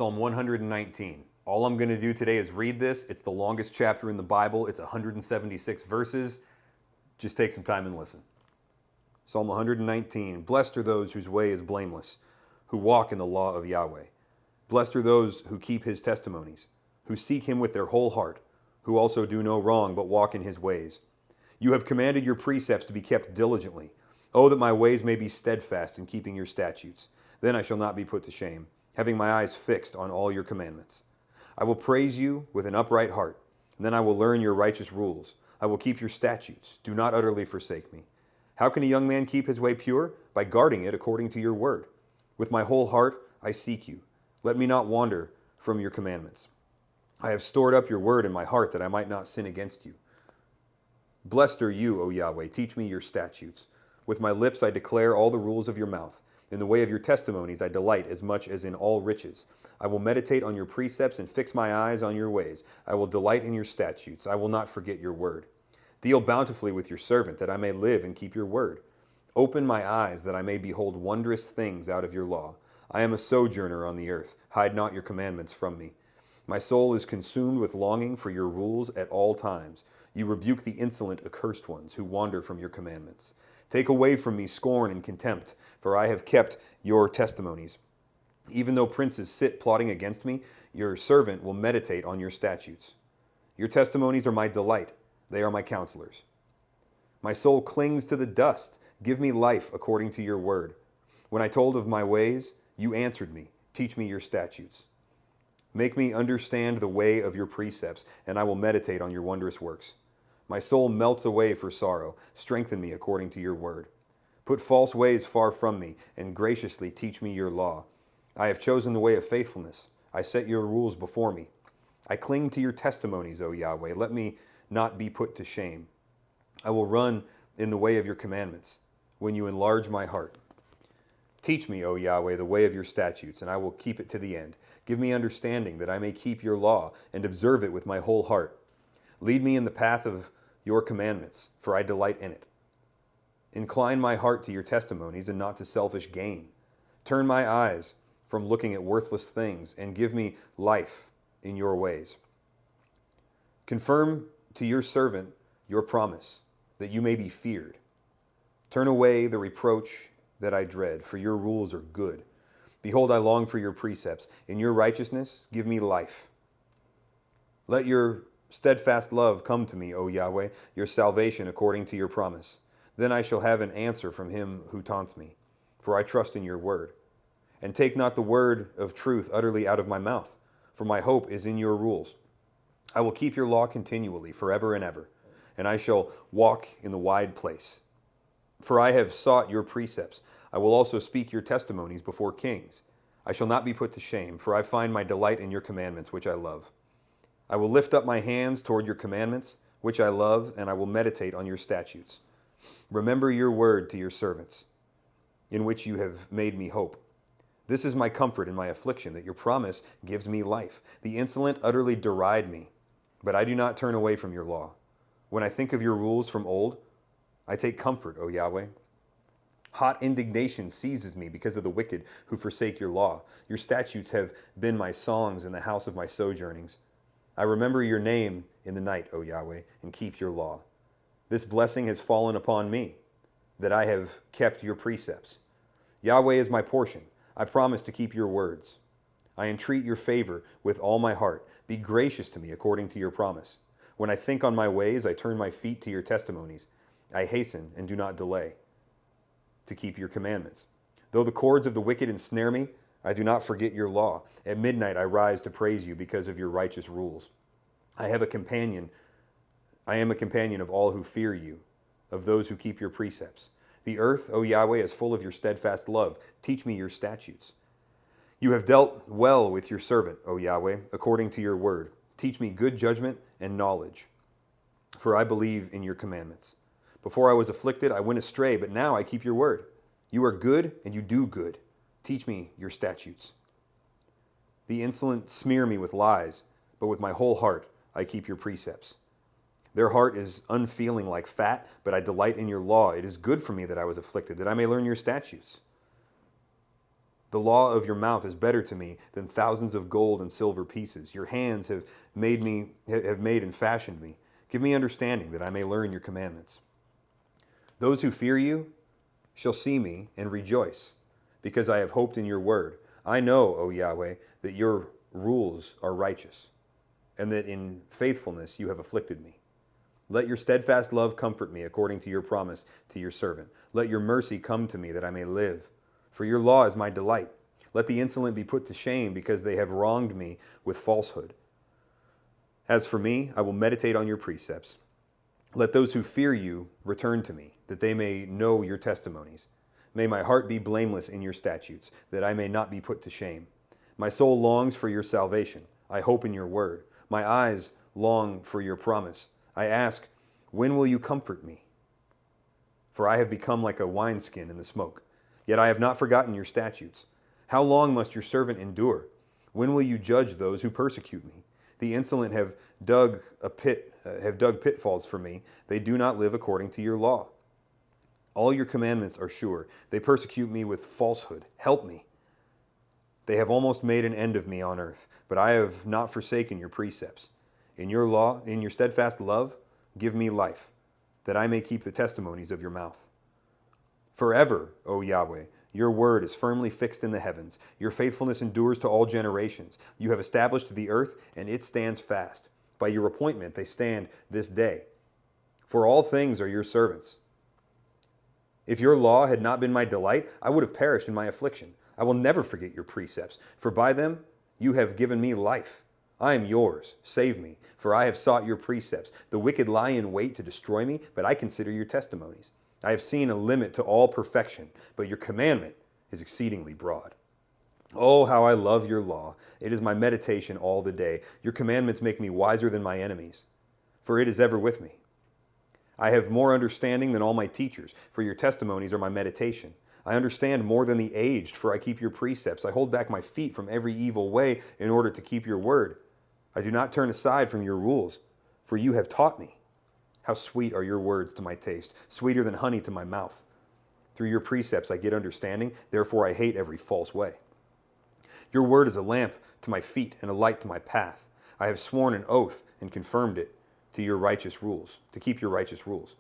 Psalm 119. All I'm going to do today is read this. It's the longest chapter in the Bible. It's 176 verses. Just take some time and listen. Psalm 119. Blessed are those whose way is blameless, who walk in the law of Yahweh. Blessed are those who keep his testimonies, who seek him with their whole heart, who also do no wrong but walk in his ways. You have commanded your precepts to be kept diligently. Oh, that my ways may be steadfast in keeping your statutes. Then I shall not be put to shame, having my eyes fixed on all your commandments. I will praise you with an upright heart, and then I will learn your righteous rules. I will keep your statutes. Do not utterly forsake me. How can a young man keep his way pure? By guarding it according to your word. With my whole heart I seek you. Let me not wander from your commandments. I have stored up your word in my heart that I might not sin against you. Blessed are you, O Yahweh. Teach me your statutes. With my lips I declare all the rules of your mouth. In the way of your testimonies I delight as much as in all riches. I will meditate on your precepts and fix my eyes on your ways. I will delight in your statutes. I will not forget your word. Deal bountifully with your servant, that I may live and keep your word. Open my eyes, that I may behold wondrous things out of your law. I am a sojourner on the earth. Hide not your commandments from me. My soul is consumed with longing for your rules at all times. You rebuke the insolent, accursed ones who wander from your commandments. Take away from me scorn and contempt, for I have kept your testimonies. Even though princes sit plotting against me, your servant will meditate on your statutes. Your testimonies are my delight. They are my counselors. My soul clings to the dust. Give me life according to your word. When I told of my ways, you answered me. Teach me your statutes. Make me understand the way of your precepts, and I will meditate on your wondrous works. My soul melts away for sorrow. Strengthen me according to your word. Put false ways far from me, and graciously teach me your law. I have chosen the way of faithfulness. I set your rules before me. I cling to your testimonies, O Yahweh. Let me not be put to shame. I will run in the way of your commandments when you enlarge my heart. Teach me, O Yahweh, the way of your statutes, and I will keep it to the end. Give me understanding that I may keep your law and observe it with my whole heart. Lead me in the path of your commandments, for I delight in it. Incline my heart to your testimonies and not to selfish gain. Turn my eyes from looking at worthless things and give me life in your ways. Confirm to your servant your promise, that you may be feared. Turn away the reproach that I dread, for your rules are good. Behold, I long for your precepts. In your righteousness, give me life. Let your steadfast love come to me, O Yahweh, your salvation according to your promise. Then I shall have an answer from him who taunts me, for I trust in your word. And take not the word of truth utterly out of my mouth, for my hope is in your rules. I will keep your law continually, forever and ever, and I shall walk in the wide place. For I have sought your precepts. I will also speak your testimonies before kings. I shall not be put to shame, for I find my delight in your commandments, which I love. I will lift up my hands toward your commandments, which I love, and I will meditate on your statutes. Remember your word to your servants, in which you have made me hope. This is my comfort in my affliction, that your promise gives me life. The insolent utterly deride me, but I do not turn away from your law. When I think of your rules from old, I take comfort, O Yahweh. Hot indignation seizes me because of the wicked who forsake your law. Your statutes have been my songs in the house of my sojournings. I remember your name in the night, O Yahweh, and keep your law. This blessing has fallen upon me, that I have kept your precepts. Yahweh is my portion. I promise to keep your words. I entreat your favor with all my heart. Be gracious to me according to your promise. When I think on my ways, I turn my feet to your testimonies. I hasten and do not delay to keep your commandments. Though the cords of the wicked ensnare me, I do not forget your law. At midnight I rise to praise you because of your righteous rules. I am a companion of all who fear you, of those who keep your precepts. The earth, O Yahweh, is full of your steadfast love. Teach me your statutes. You have dealt well with your servant, O Yahweh, according to your word. Teach me good judgment and knowledge, for I believe in your commandments. Before I was afflicted, I went astray, but now I keep your word. You are good, and you do good. Teach me your statutes. The insolent smear me with lies, but with my whole heart I keep your precepts. Their heart is unfeeling like fat, but I delight in your law. It is good for me that I was afflicted, that I may learn your statutes. The law of your mouth is better to me than thousands of gold and silver pieces. Your hands have made and fashioned me. Give me understanding that I may learn your commandments. Those who fear you shall see me and rejoice, because I have hoped in your word. I know, O Yahweh, that your rules are righteous, and that in faithfulness you have afflicted me. Let your steadfast love comfort me according to your promise to your servant. Let your mercy come to me that I may live. For your law is my delight. Let the insolent be put to shame because they have wronged me with falsehood. As for me, I will meditate on your precepts. Let those who fear you return to me, that they may know your testimonies. May my heart be blameless in your statutes, that I may not be put to shame. My soul longs for your salvation. I hope in your word. My eyes long for your promise. I ask, when will you comfort me? For I have become like a wineskin in the smoke. Yet I have not forgotten your statutes. How long must your servant endure? When will you judge those who persecute me? The insolent have dug pitfalls for me. They do not live according to your law. All your commandments are sure. They persecute me with falsehood. Help me. They have almost made an end of me on earth, but I have not forsaken your precepts. In your law, in your steadfast love, give me life, that I may keep the testimonies of your mouth. Forever, O Yahweh, your word is firmly fixed in the heavens. Your faithfulness endures to all generations. You have established the earth, and it stands fast. By your appointment they stand this day. For all things are your servants. If your law had not been my delight, I would have perished in my affliction. I will never forget your precepts, for by them you have given me life. I am yours. Save me, for I have sought your precepts. The wicked lie in wait to destroy me, but I consider your testimonies. I have seen a limit to all perfection, but your commandment is exceedingly broad. Oh, how I love your law. It is my meditation all the day. Your commandments make me wiser than my enemies, for it is ever with me. I have more understanding than all my teachers, for your testimonies are my meditation. I understand more than the aged, for I keep your precepts. I hold back my feet from every evil way in order to keep your word. I do not turn aside from your rules, for you have taught me. How sweet are your words to my taste, sweeter than honey to my mouth. Through your precepts I get understanding, therefore I hate every false way. Your word is a lamp to my feet and a light to my path. I have sworn an oath and confirmed it to your righteous rules, to keep your righteous rules.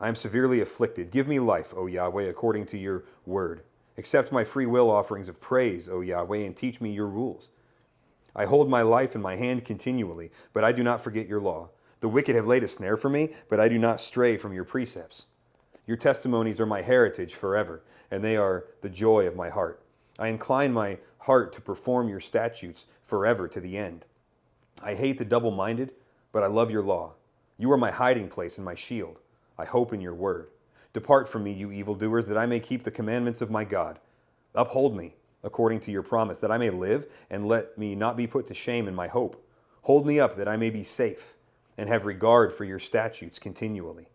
I am severely afflicted. Give me life, O Yahweh, according to your word. Accept my free will offerings of praise, O Yahweh, and teach me your rules. I hold my life in my hand continually, but I do not forget your law. The wicked have laid a snare for me, but I do not stray from your precepts. Your testimonies are my heritage forever, and they are the joy of my heart. I incline my heart to perform your statutes forever to the end. I hate the double-minded, but I love your law. You are my hiding place and my shield. I hope in your word. Depart from me, you evildoers, that I may keep the commandments of my God. Uphold me according to your promise, that I may live, and let me not be put to shame in my hope. Hold me up that I may be safe, and have regard for your statutes continually.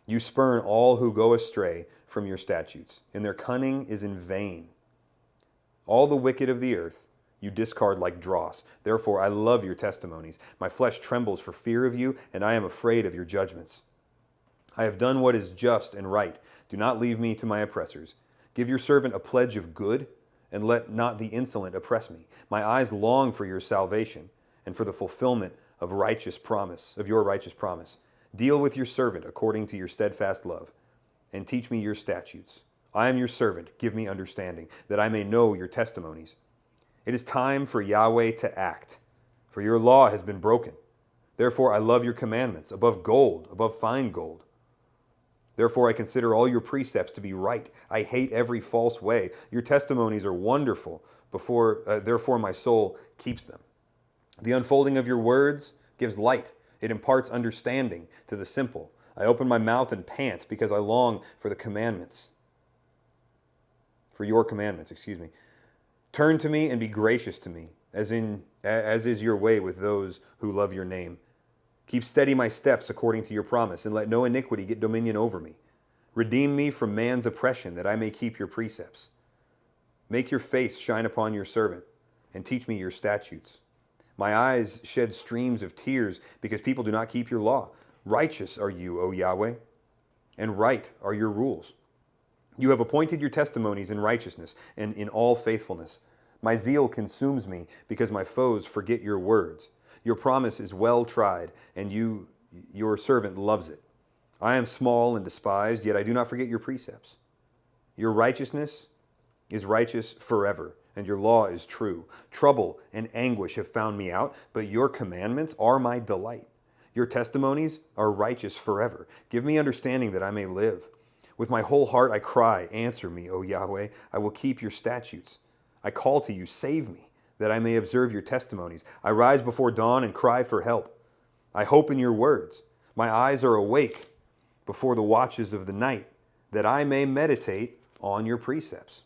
You spurn all who go astray from your statutes, and their cunning is in vain. All the wicked of the earth you discard like dross. Therefore I love your testimonies. My flesh trembles for fear of you, and I am afraid of your judgments. I have done what is just and right. Do not leave me to my oppressors. Give your servant a pledge of good, and let not the insolent oppress me. My eyes long for your salvation, and for the fulfillment of your righteous promise. Deal with your servant according to your steadfast love, and teach me your statutes. I am your servant. Give me understanding, that I may know your testimonies. It is time for Yahweh to act, for your law has been broken. Therefore I love your commandments above gold, above fine gold. Therefore I consider all your precepts to be right. I hate every false way. Your testimonies are wonderful. Therefore my soul keeps them. The unfolding of your words gives light. It imparts understanding to the simple. I open my mouth and pant because I long for your commandments. Turn to me and be gracious to me, as is your way with those who love your name. Keep steady my steps according to your promise, and let no iniquity get dominion over me. Redeem me from man's oppression, that I may keep your precepts. Make your face shine upon your servant, and teach me your statutes. My eyes shed streams of tears because people do not keep your law. Righteous are you, O Yahweh, and right are your rules. You have appointed your testimonies in righteousness and in all faithfulness. My zeal consumes me because my foes forget your words. Your promise is well tried, and your servant loves it. I am small and despised, yet I do not forget your precepts. Your righteousness is righteous forever, and your law is true. Trouble and anguish have found me out, but your commandments are my delight. Your testimonies are righteous forever. Give me understanding that I may live. With my whole heart I cry, answer me, O Yahweh. I will keep your statutes. I call to you, save me, that I may observe your testimonies. I rise before dawn and cry for help. I hope in your words. My eyes are awake before the watches of the night, that I may meditate on your precepts.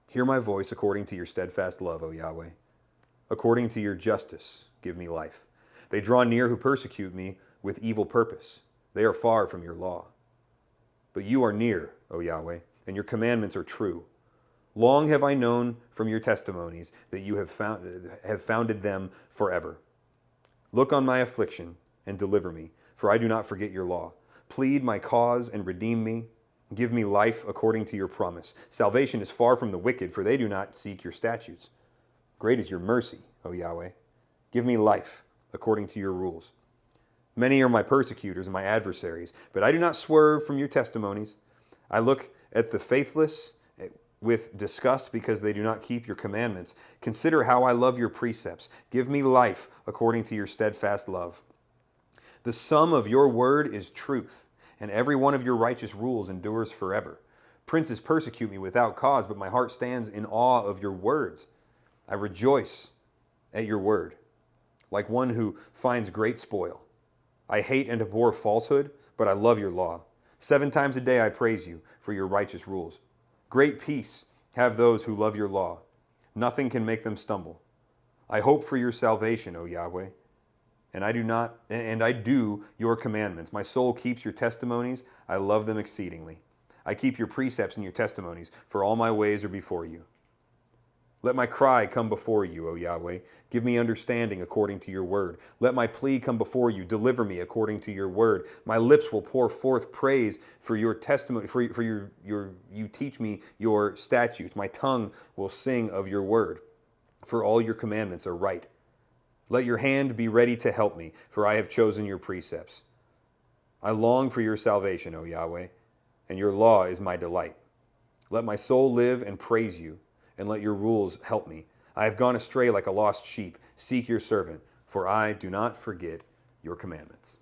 Hear my voice according to your steadfast love, O Yahweh. According to your justice, give me life. They draw near who persecute me with evil purpose. They are far from your law. But you are near, O Yahweh, and your commandments are true. Long have I known from your testimonies that you have founded them forever. Look on my affliction and deliver me, for I do not forget your law. Plead my cause and redeem me. Give me life according to your promise. Salvation is far from the wicked, for they do not seek your statutes. Great is your mercy, O Yahweh. Give me life according to your rules. Many are my persecutors and my adversaries, but I do not swerve from your testimonies. I look at the faithless with disgust because they do not keep your commandments. Consider how I love your precepts. Give me life according to your steadfast love. The sum of your word is truth, and every one of your righteous rules endures forever. Princes persecute me without cause, but my heart stands in awe of your words. I rejoice at your word, like one who finds great spoil. I hate and abhor falsehood, but I love your law. 7 times a day I praise you for your righteous rules. Great peace have those who love your law. Nothing can make them stumble. I hope for your salvation, O Yahweh, and I do your commandments. My soul keeps your testimonies. I love them exceedingly. I keep your precepts and your testimonies, for all my ways are before you. Let my cry come before you, O Yahweh. Give me understanding according to your word. Let my plea come before you. Deliver me according to your word. My lips will pour forth praise for your testimony, you teach me your statutes. My tongue will sing of your word, for all your commandments are right. Let your hand be ready to help me, for I have chosen your precepts. I long for your salvation, O Yahweh, and your law is my delight. Let my soul live and praise you, and let your rules help me. I have gone astray like a lost sheep. Seek your servant, for I do not forget your commandments.